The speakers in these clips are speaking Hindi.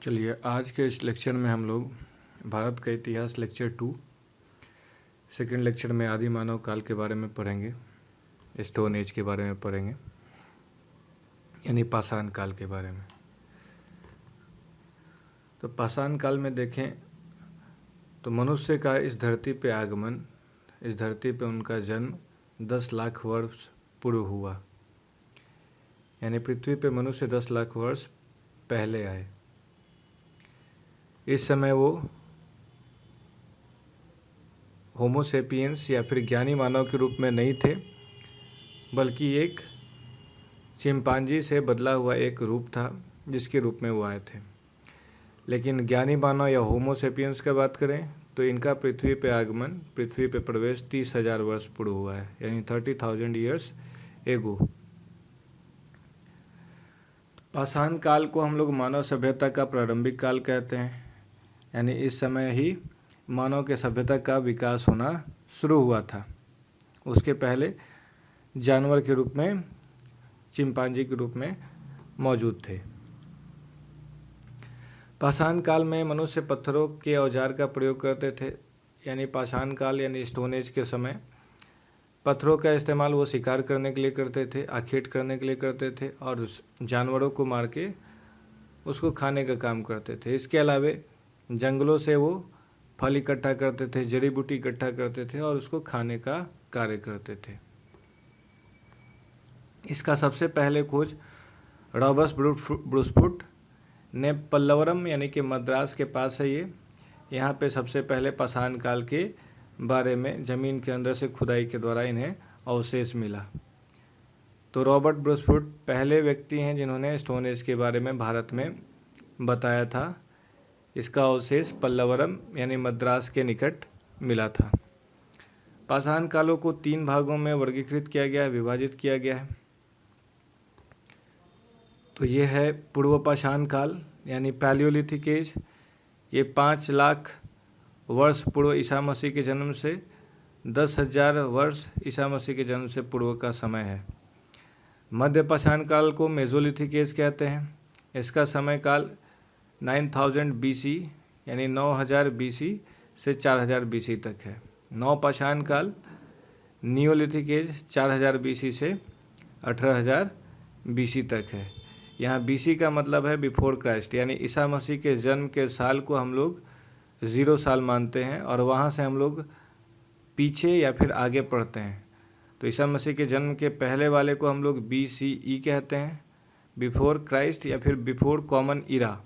चलिए आज के इस लेक्चर में हम लोग भारत का इतिहास लेक्चर 2 सेकेंड लेक्चर में आदि मानव काल के बारे में पढ़ेंगे, स्टोन एज के बारे में पढ़ेंगे, यानी पाषाण काल के बारे में। तो पाषाण काल में देखें तो मनुष्य का इस धरती पे आगमन, इस धरती पे उनका जन्म 10 लाख वर्ष पूर्व हुआ, यानी पृथ्वी पे मनुष्य 10 लाख वर्ष पहले आए। इस समय वो होमोसेपियंस या फिर ज्ञानी मानव के रूप में नहीं थे, बल्कि एक चिंपांजी से बदला हुआ एक रूप था जिसके रूप में वो आए थे। लेकिन ज्ञानी मानव या होमोसेपियंस की बात करें तो इनका पृथ्वी पे आगमन, पृथ्वी पे प्रवेश 30,000 वर्ष पूर्व हुआ है, यानी 30,000 ईयर्स एगो। पाषाण काल को हम लोग मानव सभ्यता का प्रारंभिक काल कहते हैं, यानी इस समय ही मानव के सभ्यता का विकास होना शुरू हुआ था। उसके पहले जानवर के रूप में, चिंपांजी के रूप में मौजूद थे। पाषाण काल में मनुष्य पत्थरों के औजार का प्रयोग करते थे, यानी पाषाण काल यानी स्टोन एज के समय पत्थरों का इस्तेमाल वो शिकार करने के लिए करते थे, आखेट करने के लिए करते थे और जानवरों को मार के उसको खाने का काम करते थे। इसके अलावा जंगलों से वो फल इकट्ठा करते थे, जड़ी बूटी इकट्ठा करते थे और उसको खाने का कार्य करते थे। इसका सबसे पहले खोज रॉबर्ट ब्रूसफुट ने पल्लवरम यानी कि मद्रास के पास है ये, यहाँ पे सबसे पहले पाषाण काल के बारे में ज़मीन के अंदर से खुदाई के द्वारा इन्हें अवशेष मिला। तो रॉबर्ट ब्रूसफुट पहले व्यक्ति हैं जिन्होंने स्टोन एज के बारे में भारत में बताया था। इसका अवशेष पल्लवरम यानी मद्रास के निकट मिला था। पाषाण कालों को 3 भागों में वर्गीकृत किया गया है, विभाजित किया गया है। तो ये है पूर्व पाषाण काल यानी पैलियोलिथिक एज। ये 5 लाख वर्ष पूर्व ईसा मसीह के जन्म से 10,000 वर्ष ईसा मसीह के जन्म से पूर्व का समय है। मध्य पाषाण काल को मेसोलिथिक एज कहते हैं। इसका समय काल 9000 BC यानी 9000 BC से 4000 BC तक है। नव पाषाण काल नियोलिथिक एज 4000 BC से 18000 BC तक है। यहाँ BC का मतलब है बिफोर क्राइस्ट, यानी ईसा मसीह के जन्म के साल को हम लोग 0 साल मानते हैं और वहाँ से हम लोग पीछे या फिर आगे पढ़ते हैं। तो ईसा मसीह के जन्म के पहले वाले को हम लोग BCE कहते हैं, बिफोर क्राइस्ट या फिर बिफोर कॉमन इरा।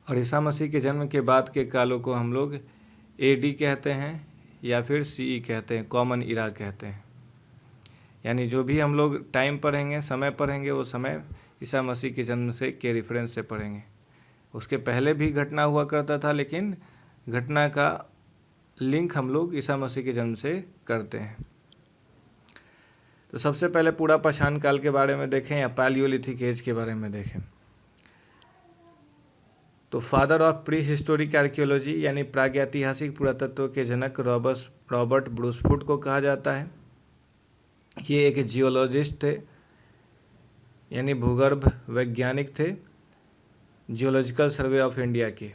और ईसा मसीह के जन्म के बाद के कालों को हम लोग AD कहते हैं या फिर CE कहते हैं, कॉमन इरा कहते हैं। यानी जो भी हम लोग टाइम पढ़ेंगे, समय पढ़ेंगे, वो समय ईसा मसीह के जन्म से के रेफरेंस से पढ़ेंगे। उसके पहले भी घटना हुआ करता था, लेकिन घटना का लिंक हम लोग ईसा मसीह के जन्म से करते हैं। तो सबसे पहले पूरा पाषाण काल के बारे में देखें या पैलियोलिथिक एज के बारे में देखें तो father of pre historic archaeology यानी प्रागैतिहासिक पुरातत्व के जनक रॉबर्ट ब्रूसफुट को कहा जाता है। ये एक जियोलॉजिस्ट थे, यानी भूगर्भ वैज्ञानिक थे, जियोलॉजिकल सर्वे ऑफ इंडिया के।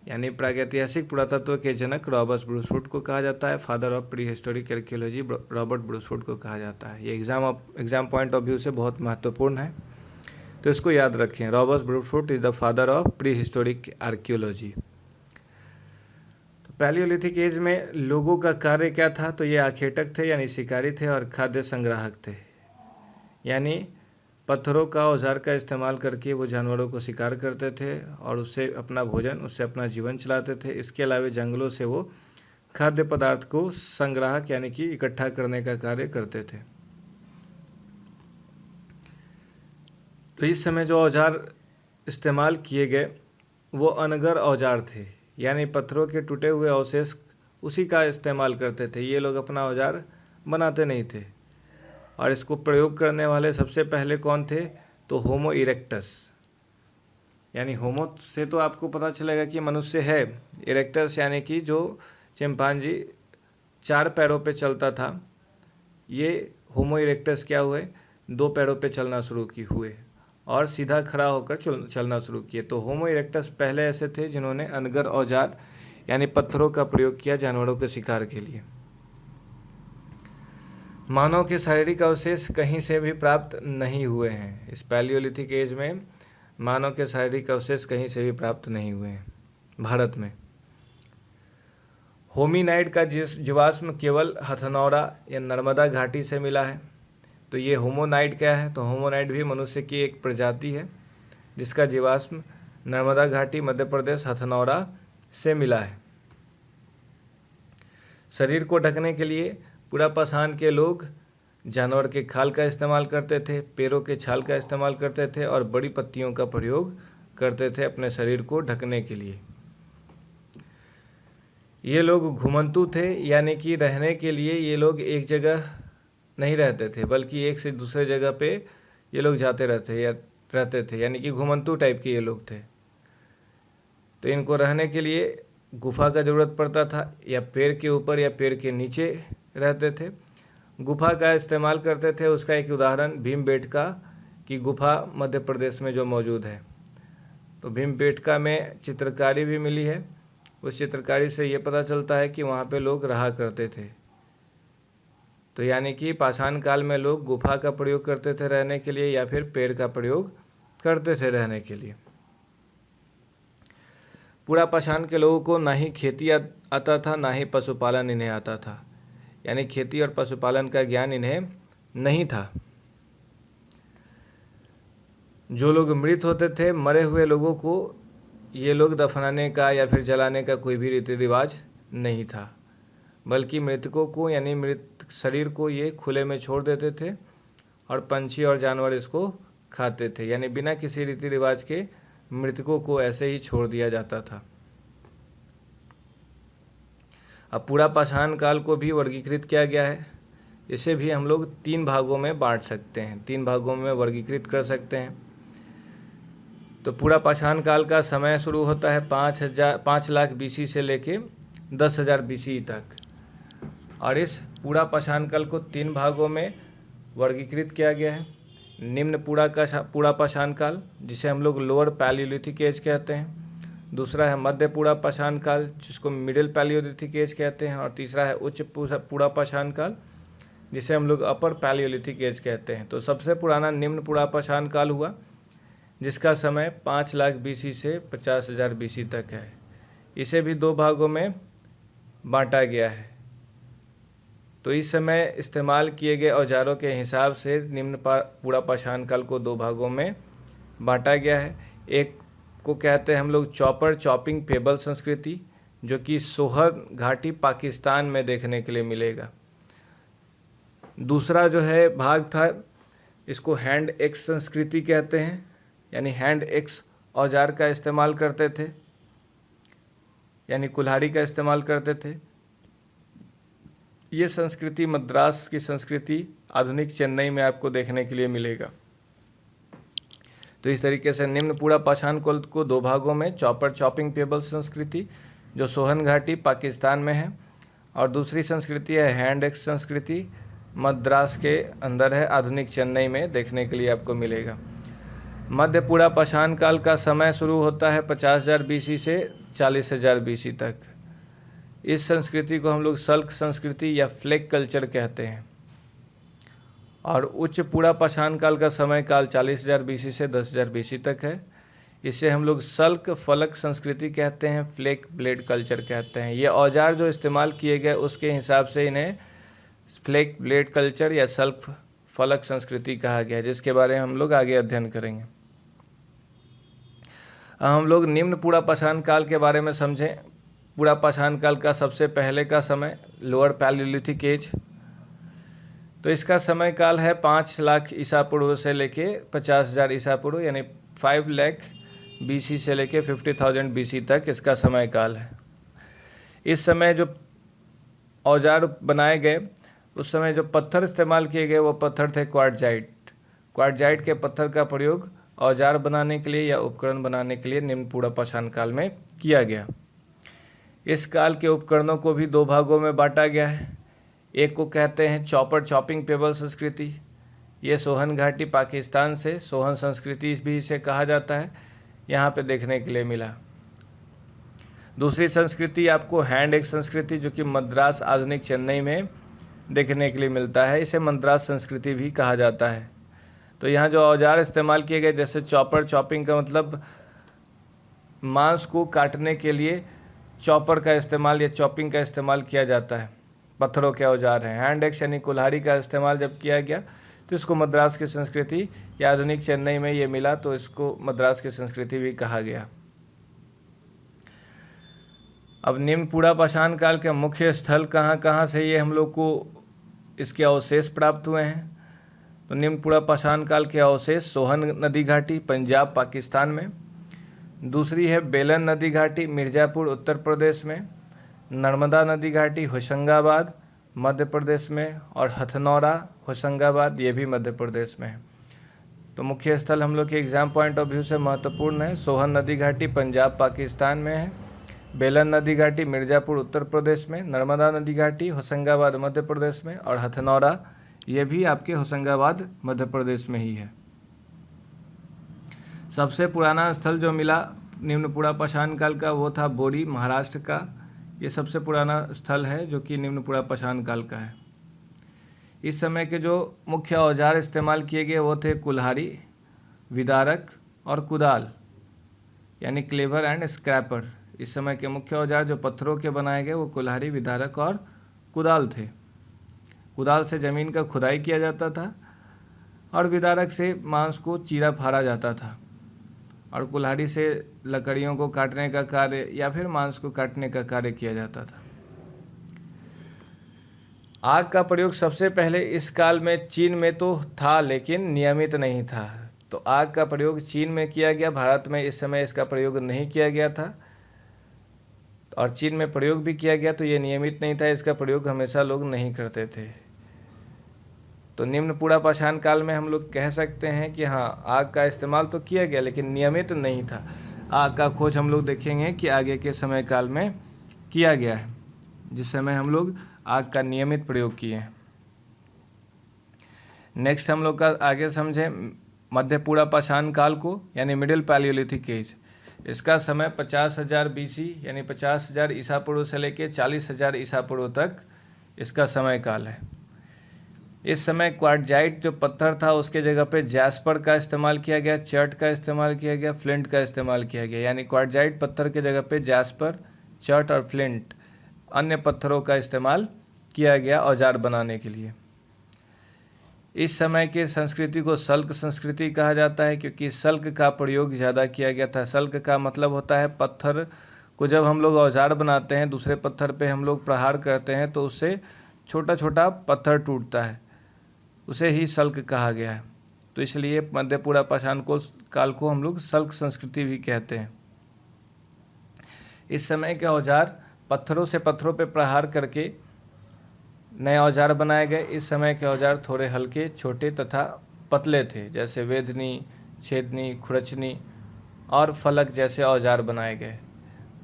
यानी प्रागैतिहासिक पुरातत्व के जनक रॉबर्ट ब्रूसफुट को कहा जाता है। Father of pre historic archaeology Robert Bruce Foote को कहा जाता है। ये एग्जाम पॉइंट ऑफ व्यू से बहुत महत्वपूर्ण है, तो इसको याद रखें। Robert Bruce Foote is the father of pre historic archaeology. तो पैलियोलिथिक एज में लोगों का कार्य क्या था? तो ये आखेटक थे यानी शिकारी थे और खाद्य संग्राहक थे, यानी पत्थरों का औजार का इस्तेमाल करके वो जानवरों को शिकार करते थे और उससे अपना भोजन, उससे अपना जीवन चलाते थे। इसके अलावा जंगलों से वो खाद्य पदार्थ को संग्राहक यानी कि इकट्ठा करने का कार्य करते थे। तो इस समय जो औजार इस्तेमाल किए गए वो अनगर औजार थे, यानी पत्थरों के टूटे हुए अवशेष उसी का इस्तेमाल करते थे। ये लोग अपना औजार बनाते नहीं थे। और इसको प्रयोग करने वाले सबसे पहले कौन थे? तो होमो इरेक्टस, यानी होमो से तो आपको पता चलेगा कि मनुष्य है। इरेक्टस यानी कि जो चिंपांजी 4 पैरों पे चलता था, ये होमो इरेक्टस क्या हुए? 2 पैरों पे चलना शुरू हुए और सीधा खड़ा होकर चलना शुरू किए। तो होमो इरेक्टस पहले ऐसे थे जिन्होंने अनगर औजार यानी पत्थरों का प्रयोग किया जानवरों के शिकार के लिए। मानव के शारीरिक अवशेष कहीं से भी प्राप्त नहीं हुए हैं। इस पैलियोलिथिक एज में मानव के शारीरिक अवशेष कहीं से भी प्राप्त नहीं हुए हैं भारत में। होमिनाइड का जीवाश्म केवल हथनौरा या नर्मदा घाटी से मिला है। तो ये होमोनाइड क्या है? तो होमोनाइड भी मनुष्य की एक प्रजाति है जिसका जीवाश्म नर्मदा घाटी मध्य प्रदेश हथनौरा से मिला है। शरीर को ढकने के लिए पुरापाषाण के लोग जानवर के खाल का इस्तेमाल करते थे, पैरों के छाल का इस्तेमाल करते थे और बड़ी पत्तियों का प्रयोग करते थे अपने शरीर को ढकने के लिए। ये लोग घुमंतु थे, यानी कि रहने के लिए ये लोग एक जगह नहीं रहते थे बल्कि एक से दूसरे जगह पे ये लोग जाते रहते थे, यानी कि घुमंतु टाइप के ये लोग थे। तो इनको रहने के लिए गुफा का ज़रूरत पड़ता था, या पेड़ के ऊपर या पेड़ के नीचे रहते थे। गुफा का इस्तेमाल करते थे। उसका एक उदाहरण भीमबेटका की गुफा मध्य प्रदेश में जो मौजूद है। तो भीमबेटका में चित्रकारी भी मिली है। उस चित्रकारी से ये पता चलता है कि वहाँ पे लोग रहा करते थे। तो यानी कि पाषाण काल में लोग गुफा का प्रयोग करते थे रहने के लिए, या फिर पेड़ का प्रयोग करते थे रहने के लिए। पुरापाषाण के लोगों को ना ही खेती आता था ना ही पशुपालन इन्हें आता था, यानी खेती और पशुपालन का ज्ञान इन्हें नहीं था। जो लोग मृत होते थे, मरे हुए लोगों को ये लोग दफनाने का या फिर जलाने का कोई भी रीति रिवाज नहीं था, बल्कि मृतकों को यानी मृत शरीर को ये खुले में छोड़ देते थे और पंछी और जानवर इसको खाते थे, यानी बिना किसी रीति रिवाज के मृतकों को ऐसे ही छोड़ दिया जाता था। अब पुरापाषाण काल को भी वर्गीकृत किया गया है। इसे भी हम लोग 3 भागों में बांट सकते हैं, 3 भागों में वर्गीकृत कर सकते हैं। तो पुरापाषाण काल का समय शुरू होता है 5 लाख BC से लेके 10,000 BC तक, और इस पुरापाषाण काल को 3 भागों में वर्गीकृत किया गया है। निम्न पुरापाषाण काल, जिसे हम लोग लोअर पैलियोलिथिक एज कहते हैं। दूसरा है मध्य पुरापाषाण काल, जिसको मिडिल पैलियोलिथिक एज कहते हैं। और तीसरा है उच्च पुरापाषाण काल, जिसे हम लोग अपर पैलियोलिथिक एज कहते हैं। तो सबसे पुराना निम्न पुरापाषाण काल हुआ, जिसका समय 5 लाख BC से 50,000 BC तक है। इसे भी 2 भागों में बांटा गया है। तो इस समय इस्तेमाल किए गए औजारों के हिसाब से निम्न पुरापाषाण काल को 2 भागों में बांटा गया है। एक को कहते हैं हम लोग चॉपिंग पेबल संस्कृति, जो कि सोहन घाटी पाकिस्तान में देखने के लिए मिलेगा। दूसरा जो है भाग था, इसको हैंड एक्स संस्कृति कहते हैं, यानी हैंड एक्स औजार का इस्तेमाल करते थे, यानी कुल्हाड़ी का इस्तेमाल करते थे। ये संस्कृति मद्रास की संस्कृति आधुनिक चेन्नई में आपको देखने के लिए मिलेगा। तो इस तरीके से निम्न पुरापाषाण काल को 2 भागों में, चॉपिंग पेबल संस्कृति जो सोहन घाटी पाकिस्तान में है, और दूसरी संस्कृति है हैंड एक्स संस्कृति, मद्रास के अंदर है, आधुनिक चेन्नई में देखने के लिए आपको मिलेगा। मध्य पुरापाषाण काल का समय शुरू होता है 50,000 BC से 40,000 BC तक। इस संस्कृति को हम लोग सल्क संस्कृति या फ्लेक कल्चर कहते हैं। और उच्च पुरापाषाण काल का समय काल 40,000 BC से 10,000 BC तक है। इसे हम लोग सल्क फलक संस्कृति कहते हैं, फ्लेक ब्लेड कल्चर कहते हैं। ये औजार जो इस्तेमाल किए गए उसके हिसाब से इन्हें फ्लेक ब्लेड कल्चर या सल्क फलक संस्कृति कहा गया है, जिसके बारे में हम लोग आगे अध्ययन करेंगे। हम लोग निम्न पुरापाषाण काल के बारे में समझें। पुरापाषाण काल का सबसे पहले का समय लोअर पैलियोलिथिक एज, तो इसका समय काल है 5 लाख ईसा पूर्व से लेके 50,000 ईसा पूर्व, यानी 5 लाख BC से लेके 50,000 BC तक इसका समय काल है। इस समय जो औजार बनाए गए, उस समय जो पत्थर इस्तेमाल किए गए वो पत्थर थे क्वार्टजाइट के पत्थर का प्रयोग औजार बनाने के लिए या उपकरण बनाने के लिए निम्न पुरापाषाण काल में किया गया। इस काल के उपकरणों को भी 2 भागों में बांटा गया है। एक को कहते हैं चॉपिंग पेबल संस्कृति, ये सोहन घाटी पाकिस्तान से, सोहन संस्कृति भी इसे कहा जाता है, यहाँ पे देखने के लिए मिला। दूसरी संस्कृति आपको हैंड एक्स संस्कृति, जो कि मद्रास आधुनिक चेन्नई में देखने के लिए मिलता है, इसे मद्रास संस्कृति भी कहा जाता है। तो यहाँ जो औजार इस्तेमाल किए गए, जैसे चॉपर, चॉपिंग का मतलब मांस को काटने के लिए चॉपर का इस्तेमाल या चॉपिंग का इस्तेमाल किया जाता है, पत्थरों के औजार हैं। हैंड एक्स यानी कुल्हाड़ी का इस्तेमाल जब किया गया तो इसको मद्रास की संस्कृति या आधुनिक चेन्नई में ये मिला, तो इसको मद्रास की संस्कृति भी कहा गया। अब निम्न पुरापाषाण काल के मुख्य स्थल कहाँ कहाँ से ये हम लोग को इसके अवशेष प्राप्त हुए हैं। तो निम्न पुरापाषाण काल के अवशेष सोहन नदी घाटी पंजाब पाकिस्तान में, दूसरी है बेलन नदी घाटी मिर्ज़ापुर उत्तर प्रदेश में, नर्मदा नदी घाटी होशंगाबाद मध्य प्रदेश में, और हथनौरा होशंगाबाद ये भी मध्य प्रदेश में है। तो मुख्य स्थल हम लोग के एग्जाम पॉइंट ऑफ व्यू से महत्वपूर्ण है। सोहन नदी घाटी पंजाब पाकिस्तान में है, बेलन नदी घाटी मिर्ज़ापुर उत्तर प्रदेश में, नर्मदा नदी घाटी होशंगाबाद मध्य प्रदेश में, और हथनौरा ये भी आपके होशंगाबाद मध्य प्रदेश में ही है। सबसे पुराना स्थल जो मिला निम्न पुरापाषाण काल का वो था बोरी महाराष्ट्र का। ये सबसे पुराना स्थल है जो कि निम्न पुरापाषाण काल का है। इस समय के जो मुख्य औजार इस्तेमाल किए गए वो थे कुल्हाड़ी, विदारक और कुदाल यानी क्लेवर एंड स्क्रैपर। इस समय के मुख्य औजार जो पत्थरों के बनाए गए वो कुल्हाड़ी, विदारक और कुदाल थे। कुदाल से ज़मीन का खुदाई किया जाता था और विदारक से मांस को चीरा फाड़ा जाता था, और कुल्हाड़ी से लकड़ियों को काटने का कार्य या फिर मांस को काटने का कार्य किया जाता था। आग का प्रयोग सबसे पहले इस काल में चीन में तो था लेकिन नियमित नहीं था। तो आग का प्रयोग चीन में किया गया, भारत में इस समय इसका प्रयोग नहीं किया गया था, और चीन में प्रयोग भी किया गया तो ये नियमित नहीं था, इसका प्रयोग हमेशा लोग नहीं करते थे। तो निम्न पुरापाषाण काल में हम लोग कह सकते हैं कि हाँ, आग का इस्तेमाल तो किया गया लेकिन नियमित नहीं था। आग का खोज हम लोग देखेंगे कि आगे के समय काल में किया गया है, जिस समय हम लोग आग का नियमित प्रयोग किए हैं। नेक्स्ट हम लोग का आगे समझें मध्य पुरापाषाण काल को, यानी मिडिल पैलियोलिथिक एज। इसका समय 50,000 BC यानी 50,000 ईसा पूर्व से लेकर 40,000 ईसा पूर्व तक इसका समय काल है। इस समय क्वार्टजाइट जो पत्थर था उसके जगह पे जैस्पर का इस्तेमाल किया गया, चर्ट का इस्तेमाल किया गया, फ्लिंट का इस्तेमाल किया गया। यानी क्वार्टजाइट पत्थर के जगह पे जैस्पर, चर्ट और फ्लिंट अन्य पत्थरों का इस्तेमाल किया गया औजार बनाने के लिए। इस समय के संस्कृति को सल्क संस्कृति कहा जाता है, क्योंकि सल्क का प्रयोग ज़्यादा किया गया था। सल्क का मतलब होता है पत्थर को जब हम लोग औजार बनाते हैं, दूसरे पत्थर पे हम लोग प्रहार करते हैं तो उससे छोटा छोटा पत्थर टूटता है, उसे ही सल्क कहा गया है। तो इसलिए मध्य पुरापाषाण काल को हम लोग सल्क संस्कृति भी कहते हैं। इस समय के औजार पत्थरों से पत्थरों पे प्रहार करके नए औजार बनाए गए। इस समय के औजार थोड़े हल्के, छोटे तथा पतले थे, जैसे वेदनी, छेदनी, खुरचनी और फलक जैसे औजार बनाए गए।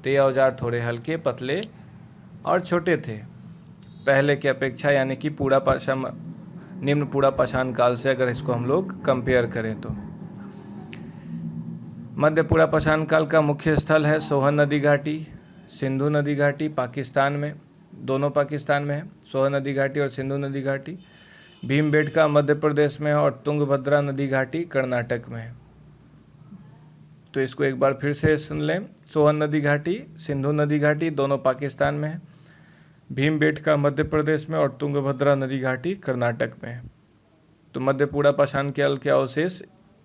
तो ये औजार थोड़े हल्के, पतले और छोटे थे पहले की अपेक्षा, यानी कि निम्न पुरापाषाण काल से अगर इसको हम लोग कंपेयर करें तो। मध्य पुरापाषाण काल का मुख्य स्थल है सोहन नदी घाटी, सिंधु नदी घाटी पाकिस्तान में, दोनों पाकिस्तान में है, सोहन नदी घाटी और सिंधु नदी घाटी। भीमबेटका मध्य प्रदेश में है और तुंगभद्रा नदी घाटी कर्नाटक में है। तो इसको एक बार फिर से सुन लें, सोहन नदी घाटी, सिंधु नदी घाटी दोनों पाकिस्तान में है, भीमबेटका मध्य प्रदेश में और तुंगभद्रा नदी घाटी कर्नाटक में है। तो मध्य पुरापाषाण काल के अवशेष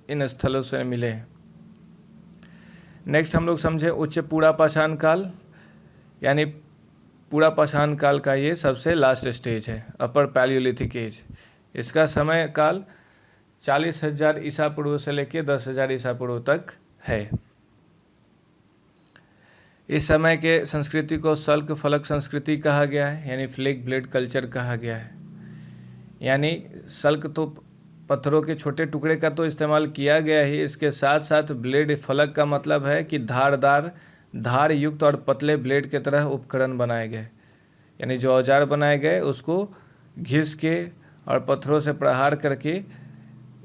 इन स्थलों से मिले हैं। नेक्स्ट हम लोग समझे उच्च पुरापाषाण काल, यानी पुरापाषाण काल का ये सबसे लास्ट स्टेज है, अपर पैलियोलिथिक एज। इसका समय काल 40,000 ईसा पूर्व से लेकर 10,000 ईसा पूर्व तक है। इस समय के संस्कृति को सल्क फलक संस्कृति कहा गया है, यानी फ्लेक ब्लेड कल्चर कहा गया है। यानी सल्क तो पत्थरों के छोटे टुकड़े का तो इस्तेमाल किया गया ही, इसके साथ साथ ब्लेड, फलक का मतलब है कि धारदार, धार युक्त और पतले ब्लेड के तरह उपकरण बनाए गए। यानी जो औजार बनाए गए उसको घिस के और पत्थरों से प्रहार करके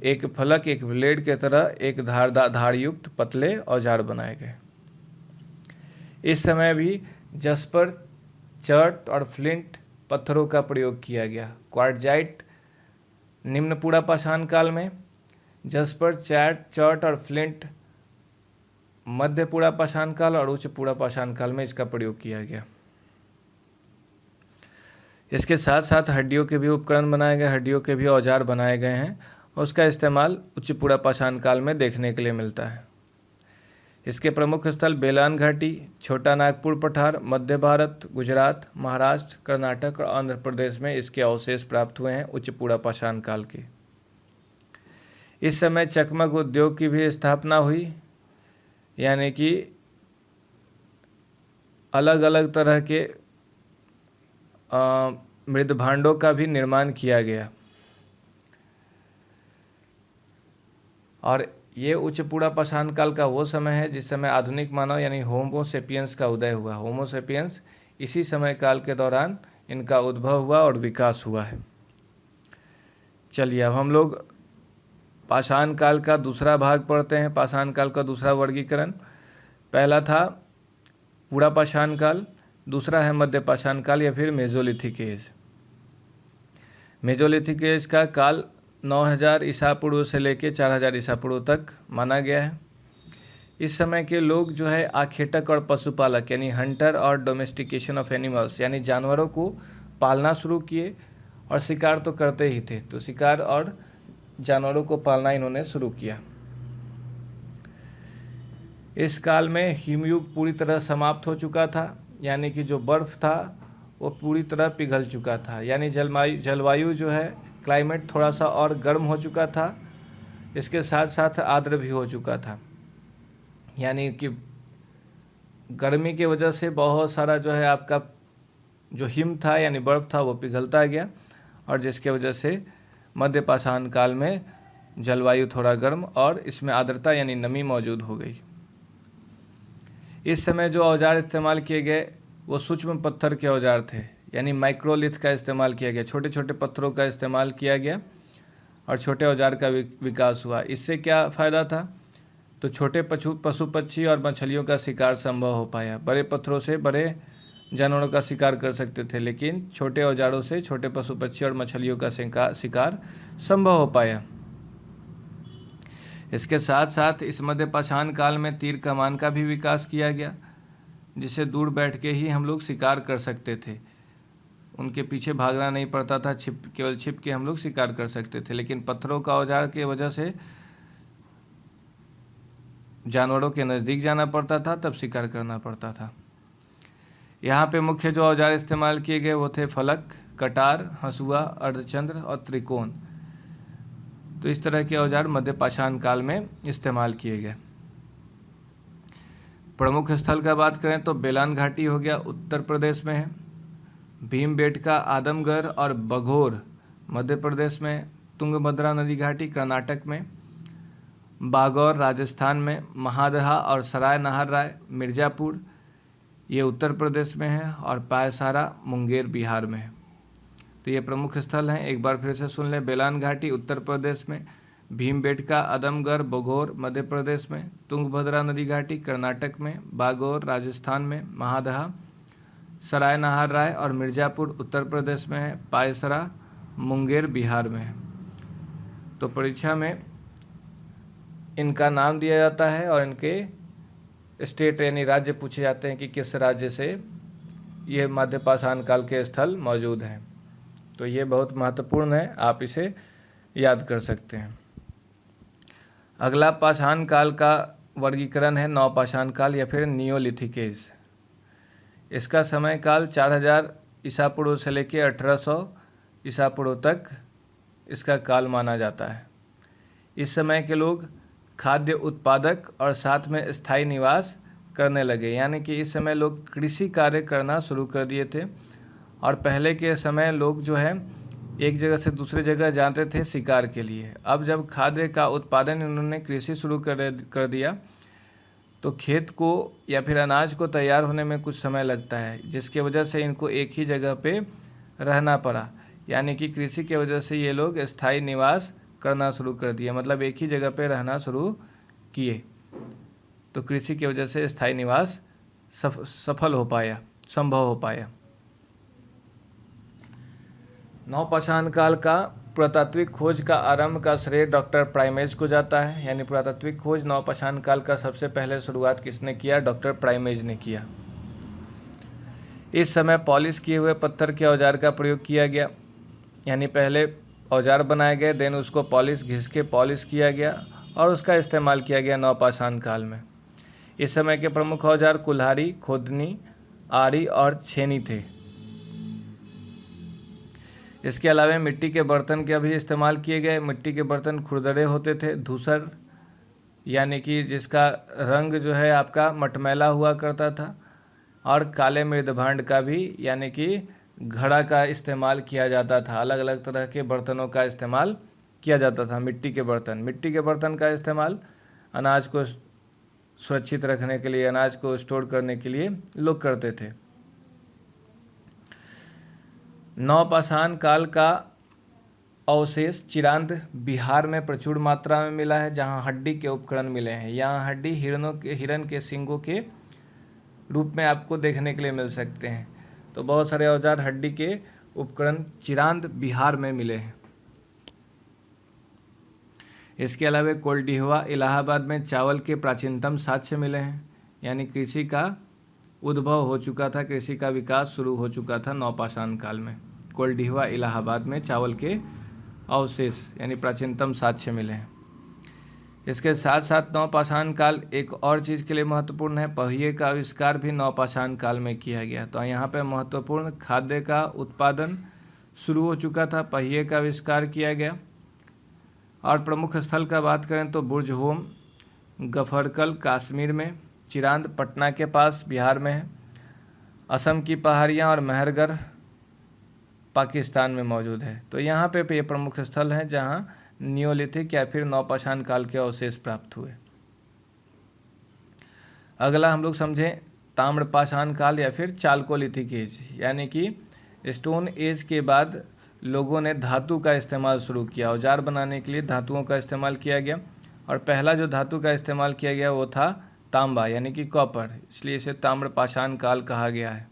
एक फलक एक ब्लेड के तरह एक धारयुक्त पतले औजार बनाए गए। इस समय भी जस्पर, चर्ट और फ्लिंट पत्थरों का प्रयोग किया गया। क्वार्टजाइट निम्न पूरा पाषाण काल में, जस्पर, चर्ट और फ्लिंट मध्य पूरा पाषाण काल और उच्च पूरा पाषाण काल में इसका प्रयोग किया गया। इसके साथ साथ हड्डियों के भी उपकरण बनाए गए, हड्डियों के भी औजार बनाए गए हैं और उसका इस्तेमाल उच्च पूरा पाषाण काल में देखने के लिए मिलता है। इसके प्रमुख स्थल बेलान घाटी, छोटा नागपुर पठार, मध्य भारत, गुजरात, महाराष्ट्र, कर्नाटक और आंध्र प्रदेश में इसके अवशेष प्राप्त हुए हैं उच्च पूरा पाषाण काल के। इस समय चकमक उद्योग की भी स्थापना हुई, यानी कि अलग अलग तरह के मृद भांडों का भी निर्माण किया गया। और ये उच्च पूरा पाषाण काल का वो समय है जिस समय आधुनिक मानव यानी होमो सेपियंस का उदय हुआ। होमो सेपियंस इसी समय काल के दौरान इनका उद्भव हुआ और विकास हुआ है। चलिए अब हम लोग पाषाण काल का दूसरा भाग पढ़ते हैं। पाषाण काल का दूसरा वर्गीकरण, पहला था पूरा पाषाण काल, दूसरा है मध्य पाषाण काल या फिर मेजोलिथिक एज। मेजोलिथिक एज का काल 9000 ईसा पूर्व से लेकर 4000 ईसा पूर्व तक माना गया है। इस समय के लोग जो है आखेटक और पशुपालक यानी हंटर और डोमेस्टिकेशन ऑफ एनिमल्स यानी जानवरों को पालना शुरू किए और शिकार तो करते ही थे, तो शिकार और जानवरों को पालना इन्होंने शुरू किया। इस काल में हिमयुग पूरी तरह समाप्त हो चुका था, यानी कि जो बर्फ़ था वो पूरी तरह पिघल चुका था, यानी जलवायु जो है क्लाइमेट थोड़ा सा और गर्म हो चुका था, इसके साथ साथ आर्द्र भी हो चुका था। यानी कि गर्मी की वजह से बहुत सारा जो है आपका जो हिम था यानी बर्फ़ था वो पिघलता गया और जिसके वजह से मध्य पाषाण काल में जलवायु थोड़ा गर्म और इसमें आर्द्रता यानी नमी मौजूद हो गई। इस समय जो औजार इस्तेमाल किए गए वो सूक्ष्म पत्थर के औजार थे, यानी माइक्रोलिथ का इस्तेमाल किया गया, छोटे छोटे पत्थरों का इस्तेमाल किया गया और छोटे औजार का विकास हुआ। इससे क्या फ़ायदा था, तो छोटे पशु पक्षी और मछलियों का शिकार संभव हो पाया। बड़े पत्थरों से बड़े जानवरों का शिकार कर सकते थे, लेकिन छोटे औजारों से छोटे पशु पक्षी और मछलियों का शिकार संभव हो पाया। इसके साथ साथ इस मध्य पाषाण काल में तीर कमान का भी विकास किया गया, जिसे दूर बैठ के ही हम लोग शिकार कर सकते थे। उनके पीछे भागना नहीं पड़ता था, केवल छिप के हम लोग शिकार कर सकते थे। लेकिन पत्थरों का औजार की वजह से जानवरों के नज़दीक जाना पड़ता था, तब शिकार करना पड़ता था। यहाँ पे मुख्य जो औजार इस्तेमाल किए गए वो थे फलक, कटार, हंसुआ, अर्धचंद्र और त्रिकोण। तो इस तरह के औजार मध्य पाषाण काल में इस्तेमाल किए गए। प्रमुख स्थल का बात करें तो बेलान घाटी हो गया, उत्तर प्रदेश में है। भीमबेटका, आदमगढ़ और बघोर मध्य प्रदेश में। तुंगभद्रा नदी घाटी कर्नाटक में। बागौर राजस्थान में। महादहा और सराय नाहर राय मिर्ज़ापुर ये उत्तर प्रदेश में है और पायसारा मुंगेर बिहार में है। तो ये प्रमुख स्थल हैं, एक बार फिर से सुन लें। बेलान घाटी उत्तर प्रदेश में, भीमबेटका, आदमगढ़, बघोर मध्य प्रदेश में, तुंगभद्रा नदी घाटी कर्नाटक में, बागौर राजस्थान में, महादहा, सराय नाहर राय और मिर्ज़ापुर उत्तर प्रदेश में है, पायसरा मुंगेर बिहार में है। तो परीक्षा में इनका नाम दिया जाता है और इनके स्टेट यानी राज्य पूछे जाते हैं कि किस राज्य से ये मध्य पाषाण काल के स्थल मौजूद हैं। तो ये बहुत महत्वपूर्ण है, आप इसे याद कर सकते हैं। अगला पाषाण काल का वर्गीकरण है नवपाषाण काल या फिर नियोलिथिक एज। इसका समय काल 4000 ईसा पूर्व से लेकर 1800 ईसा पूर्व तक इसका काल माना जाता है। इस समय के लोग खाद्य उत्पादक और साथ में स्थायी निवास करने लगे, यानी कि इस समय लोग कृषि कार्य करना शुरू कर दिए थे। और पहले के समय लोग जो है एक जगह से दूसरी जगह जाते थे शिकार के लिए। अब जब खाद्य का उत्पादन इन्होंने कृषि शुरू कर दिया तो खेत को या फिर अनाज को तैयार होने में कुछ समय लगता है, जिसके वजह से इनको एक ही जगह पे रहना पड़ा। यानी कि कृषि के वजह से ये लोग स्थायी निवास करना शुरू कर दिया, मतलब एक ही जगह पे रहना शुरू किए। तो कृषि की वजह से स्थायी निवास संभव हो पाया। नवपाषाण काल का पुरातात्विक खोज का आरंभ का श्रेय डॉक्टर प्राइमेज को जाता है। यानी पुरातात्विक खोज नवपाषाण काल का सबसे पहले शुरुआत किसने किया? डॉक्टर प्राइमेज ने किया। इस समय पॉलिश किए हुए पत्थर के औजार का प्रयोग किया गया। यानी पहले औजार बनाए गए, देन उसको घिस के पॉलिश किया गया और उसका इस्तेमाल किया गया नवपाषाण काल में। इस समय के प्रमुख औजार कुल्हाड़ी, खोदनी, आरी और छेनी थे। इसके अलावा मिट्टी के बर्तन के भी इस्तेमाल किए गए। मिट्टी के बर्तन खुरदरे होते थे। धूसर यानी कि जिसका रंग जो है आपका मटमैला हुआ करता था, और काले मृदभांड का भी यानी कि घड़ा का इस्तेमाल किया जाता था। अलग अलग तरह के बर्तनों का इस्तेमाल किया जाता था। मिट्टी के बर्तन का इस्तेमाल अनाज को सुरक्षित रखने के लिए, अनाज को स्टोर करने के लिए लोग करते थे। नवपाषाण काल का अवशेष चिरांद बिहार में प्रचुर मात्रा में मिला है, जहां हड्डी के उपकरण मिले हैं। यहाँ हड्डी हिरण के सींगों के रूप में आपको देखने के लिए मिल सकते हैं। तो बहुत सारे औजार हड्डी के उपकरण चिरांद बिहार में मिले हैं। इसके अलावा कोल्डिहवा इलाहाबाद में चावल के प्राचीनतम साक्ष्य मिले हैं। यानी कृषि का उद्भव हो चुका था, कृषि का विकास शुरू हो चुका था नवपाषाण काल में। कोल्डिहवा इलाहाबाद में चावल के अवशेष यानी प्राचीनतम साक्ष्य मिले हैं। इसके साथ साथ नवपाषाण काल एक और चीज़ के लिए महत्वपूर्ण है। पहिए का आविष्कार भी नवपाषाण काल में किया गया। तो यहाँ पे महत्वपूर्ण खाद्य का उत्पादन शुरू हो चुका था, पहिए का आविष्कार किया गया। और प्रमुख स्थल का बात करें तो बुर्ज होम गफरकल कश्मीर में, चिरांद पटना के पास बिहार में है, असम की पहाड़ियाँ और मेहरगढ़ पाकिस्तान में मौजूद है। तो यहाँ पे ये प्रमुख स्थल हैं जहाँ नियोलिथिक या फिर नवपाषाण काल के अवशेष प्राप्त हुए। अगला हम लोग समझें ताम्रपाषाण काल या फिर चालकोलिथिक एज। यानी कि स्टोन एज के बाद लोगों ने धातु का इस्तेमाल शुरू किया। औजार बनाने के लिए धातुओं का इस्तेमाल किया गया, और पहला जो धातु का इस्तेमाल किया गया वो था तांबा यानी कि कॉपर, इसलिए इसे ताम्रपाषाण काल कहा गया है।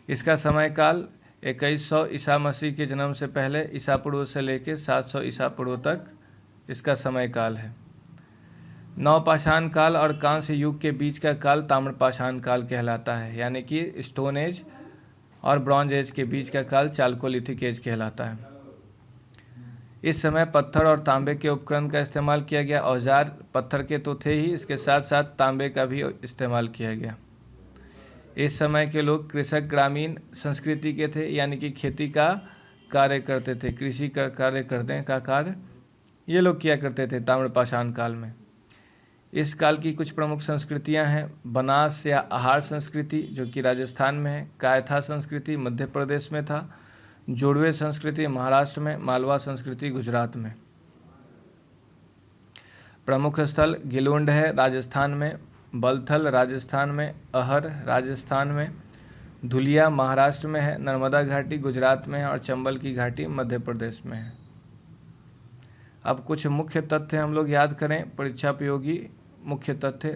इसका समय काल 2100 ईसा मसीह के जन्म से पहले ईसा पूर्व से लेकर 700 ईसा पूर्व तक इसका समय काल है। नवपाषाण काल और कांस्य युग के बीच का काल ताम्रपाषाण काल कहलाता है। यानी कि स्टोन एज और ब्रॉन्ज एज के बीच का काल चालकोलिथिक एज कहलाता है। इस समय पत्थर और तांबे के उपकरण का इस्तेमाल किया गया। औजार पत्थर के तो थे ही, इसके साथ साथ तांबे का भी इस्तेमाल किया गया। इस समय के लोग कृषक ग्रामीण संस्कृति के थे, यानी कि खेती का कार्य करते थे, कृषि का कार्य करने का कार्य ये लोग किया करते थे ताम्रपाषाण काल में। इस काल की कुछ प्रमुख संस्कृतियां हैं। बनास या आहार संस्कृति जो कि राजस्थान में है, कायथा संस्कृति मध्य प्रदेश में था, जोड़वे संस्कृति महाराष्ट्र में, मालवा संस्कृति गुजरात में। प्रमुख स्थल गिलोंड है राजस्थान में, बलथल राजस्थान में, अहर राजस्थान में, धुलिया महाराष्ट्र में है, नर्मदा घाटी गुजरात में है और चंबल की घाटी मध्य प्रदेश में है। अब कुछ मुख्य तथ्य हम लोग याद करें, परीक्षा उपयोगी मुख्य तथ्य।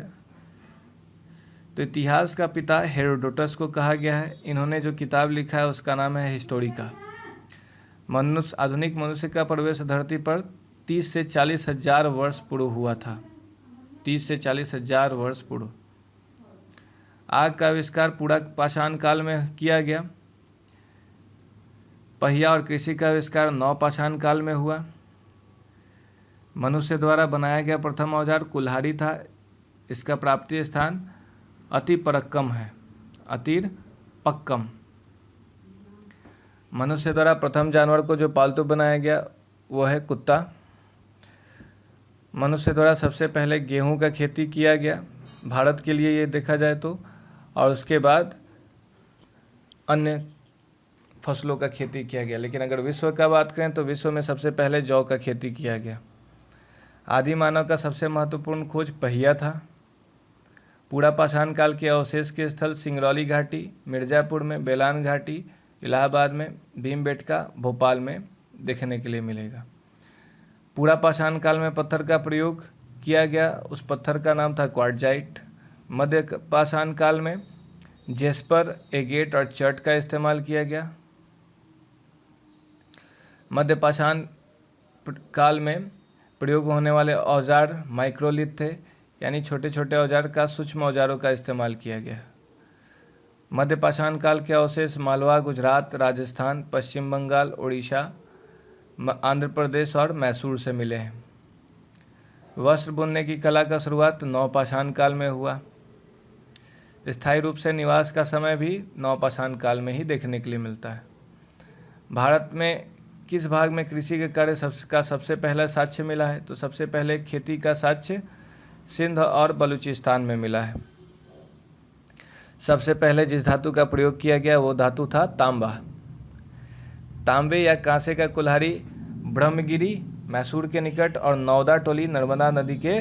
तो इतिहास का पिता हेरोडोटस को कहा गया है। इन्होंने जो किताब लिखा है उसका नाम है हिस्टोरिका। आधुनिक मनुष्य का प्रवेश धरती पर 30 से 40 हजार वर्ष पूर्व हुआ था। 30 से 40 हजार वर्ष पूर्व। आग का आविष्कार पूरा पाषाण काल में किया गया। पहिया और कृषि का आविष्कार नवपाषाण काल में हुआ। मनुष्य द्वारा बनाया गया प्रथम औजार कुल्हाड़ी था। इसका प्राप्ति स्थान अतिपरक्कम है, अतिरपक्कम। मनुष्य द्वारा प्रथम जानवर को जो पालतू बनाया गया वो है कुत्ता। मनुष्य द्वारा सबसे पहले गेहूं का खेती किया गया भारत के लिए ये देखा जाए तो, और उसके बाद अन्य फसलों का खेती किया गया। लेकिन अगर विश्व का बात करें तो विश्व में सबसे पहले जौ का खेती किया गया। आदि मानव का सबसे महत्वपूर्ण खोज पहिया था। पूरा पाषाण काल के अवशेष के स्थल सिंगरौली घाटी, मिर्ज़ापुर में, बेलान घाटी, इलाहाबाद में, भीमबेटका, भोपाल में देखने के लिए मिलेगा। पूरा पाषाण काल में पत्थर का प्रयोग किया गया, उस पत्थर का नाम था क्वार्टजाइट। मध्य पाषाण काल में जेस्पर, एगेट और चर्ट का इस्तेमाल किया गया। मध्य पाषाण काल में प्रयोग होने वाले औजार माइक्रोलिथ थे, यानी छोटे छोटे औजार का सूक्ष्म औजारों का इस्तेमाल किया गया। मध्य पाषाण काल के अवशेष मालवा, गुजरात, राजस्थान, पश्चिम बंगाल, उड़ीसा, आंध्र प्रदेश और मैसूर से मिले हैं। वस्त्र बुनने की कला का शुरुआत नवपाषाण काल में हुआ। स्थायी रूप से निवास का समय भी नवपाषाण काल में ही देखने के लिए मिलता है। भारत में किस भाग में कृषि के कार्य का सबसे पहला साक्ष्य मिला है? तो सबसे पहले खेती का साक्ष्य सिंध और बलूचिस्तान में मिला है। सबसे पहले जिस धातु का प्रयोग किया गया वो धातु था तांबा। तांबे या कांसे का कुल्हाड़ी ब्रह्मगिरी, मैसूर के निकट और नौदा टोली नर्मदा नदी के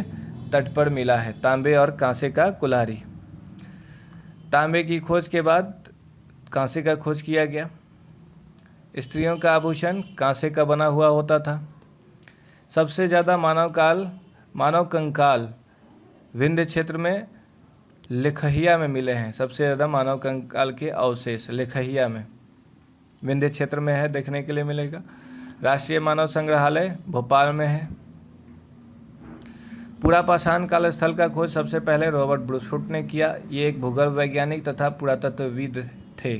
तट पर मिला है। तांबे और कांसे का कुल्हाड़ी। तांबे की खोज के बाद कांसे का खोज किया गया। स्त्रियों का आभूषण कांसे का बना हुआ होता था। सबसे ज़्यादा मानव कंकाल विंध्य क्षेत्र में लेखहिया में मिले हैं। सबसे ज़्यादा मानव कंकाल के अवशेष लेखहिया में विंध्य क्षेत्र में है, देखने के लिए मिलेगा। राष्ट्रीय मानव संग्रहालय भोपाल में है। पूरा पाषाण काल स्थल का खोज सबसे पहले रॉबर्ट ब्रूसफुट ने किया। ये एक भूगर्भ वैज्ञानिक तथा पुरातत्वविद थे।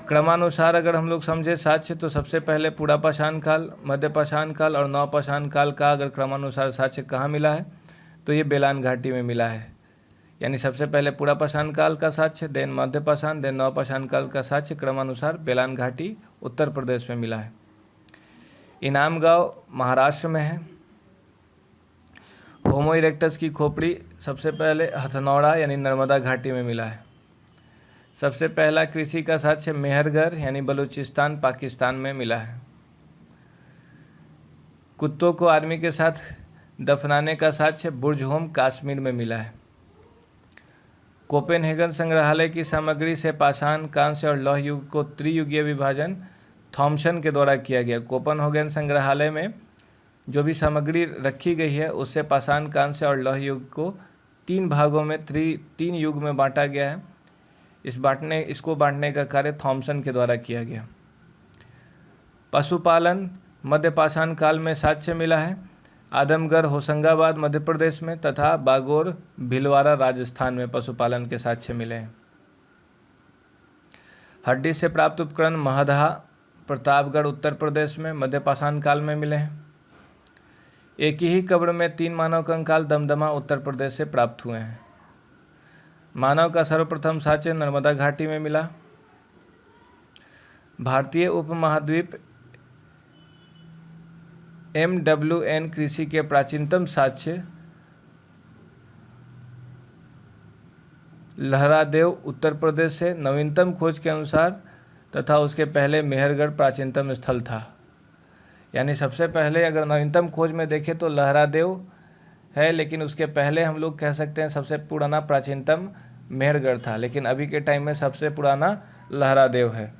क्रमानुसार अगर हम लोग समझे साक्ष्य, तो सबसे पहले पूरा पाषाण काल, मध्य पाषाण काल और नवपाषाण काल का अगर क्रमानुसार साक्ष्य कहाँ मिला है, तो ये बेलान घाटी में मिला है। यानी सबसे पहले पूरा पाषाण काल का साक्ष्य, देन मध्य पाषाण, देन नवपाषाण काल का साक्ष्य क्रमानुसार बेलान घाटी उत्तर प्रदेश में मिला है। इनाम गांव महाराष्ट्र में है। होमो इरेक्टस की खोपड़ी सबसे पहले हथनौड़ा यानी नर्मदा घाटी में मिला है। सबसे पहला कृषि का साक्ष्य मेहरगढ़ यानी बलूचिस्तान पाकिस्तान में मिला है। कुत्तों को आर्मी के साथ दफनाने का साक्ष्य बुर्जहोम कश्मीर में मिला है। कोपेनहेगन संग्रहालय की सामग्री से पाषाण, कांस्य और लौह युग को त्रियुगीय विभाजन थॉम्सन के द्वारा किया गया। कोपेनहेगन संग्रहालय में जो भी सामग्री रखी गई है उससे पाषाण, कांस्य और लौह युग को 3 भागों में 3 युग में बांटा गया है। इसको बांटने का कार्य थॉम्सन के द्वारा किया गया। पशुपालन मध्य पाषाण काल में साक्ष्य मिला है। आदमगढ़ होशंगाबाद मध्य प्रदेश में तथा बागोर भीलवाड़ा राजस्थान में पशुपालन के साक्ष्य मिले हैं। हड्डी से प्राप्त उपकरण महदहा प्रतापगढ़ उत्तर प्रदेश में मध्य पाषाण काल में मिले हैं। एक ही कब्र में 3 मानव कंकाल दमदमा उत्तर प्रदेश से प्राप्त हुए हैं। मानव का सर्वप्रथम साक्ष्य नर्मदा घाटी में मिला। भारतीय उपमहाद्वीप MWN कृषि के प्राचीनतम साक्ष्य लहरादेव उत्तर प्रदेश से नवीनतम खोज के अनुसार तथा उसके पहले मेहरगढ़ प्राचीनतम स्थल था। यानी सबसे पहले अगर नवीनतम खोज में देखें तो लहरादेव है, लेकिन उसके पहले हम लोग कह सकते हैं सबसे पुराना प्राचीनतम मेहरगढ़ था, लेकिन अभी के टाइम में सबसे पुराना लहरादेव है।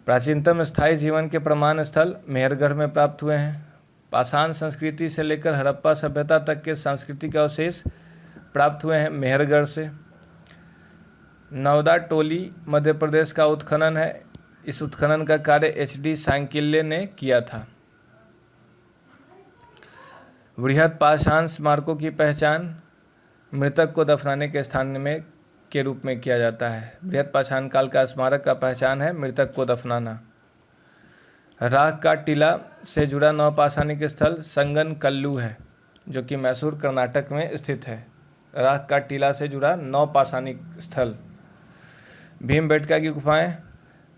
प्राचीनतम स्थायी जीवन के प्रमाण स्थल मेहरगढ़ में प्राप्त हुए हैं। पाषाण संस्कृति से लेकर हड़प्पा सभ्यता तक के सांस्कृतिक अवशेष प्राप्त हुए हैं मेहरगढ़ से। नौदा टोली मध्य प्रदेश का उत्खनन है। इस उत्खनन का कार्य HD सांकिल्य ने किया था। वृहद पाषाण स्मारकों की पहचान मृतक को दफनाने के स्थान में के रूप में किया जाता है। बृहद पाषाण काल का स्मारक का पहचान है मृतक को दफनाना। राख का टीला से जुड़ा नवपाषाणिक स्थल संगन कल्लू है, जो कि मैसूर कर्नाटक में स्थित है। राख का टीला से जुड़ा नवपाषाणिक स्थल। भीमबेटका की गुफाएं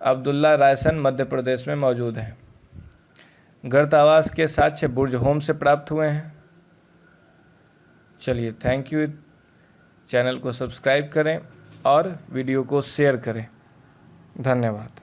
अब्दुल्ला रायसन मध्य प्रदेश में मौजूद हैं। गर्तावास के साक्ष्य बुर्जहोम से प्राप्त हुए हैं। चलिए, थैंक यू। चैनल को सब्सक्राइब करें और वीडियो को शेयर करें। धन्यवाद।